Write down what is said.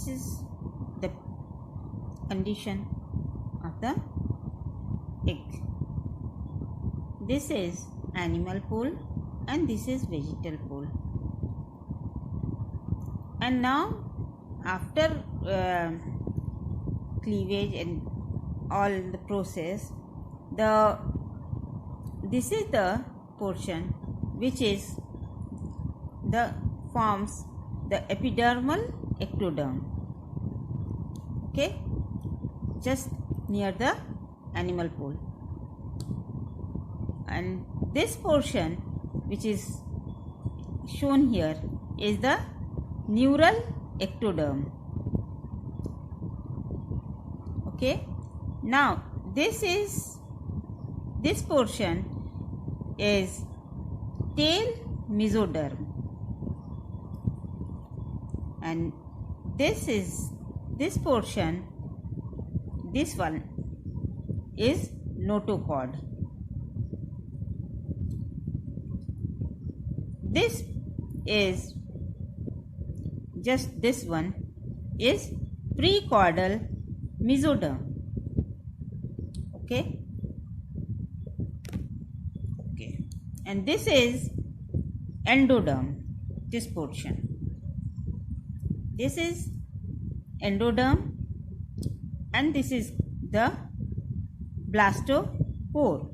this is the condition of the egg. This is animal pole and this is vegetal pole. And now after cleavage and all the process, this is the portion which is forms the epidermal ectoderm, okay, just near the animal pole. And this portion which is shown here is the neural ectoderm, okay. Now this portion is tail mesoderm, and this portion, this one is notochord. This is just this one is precaudal mesoderm, okay. And this is endoderm, this portion. This is endoderm and this is the blastopore.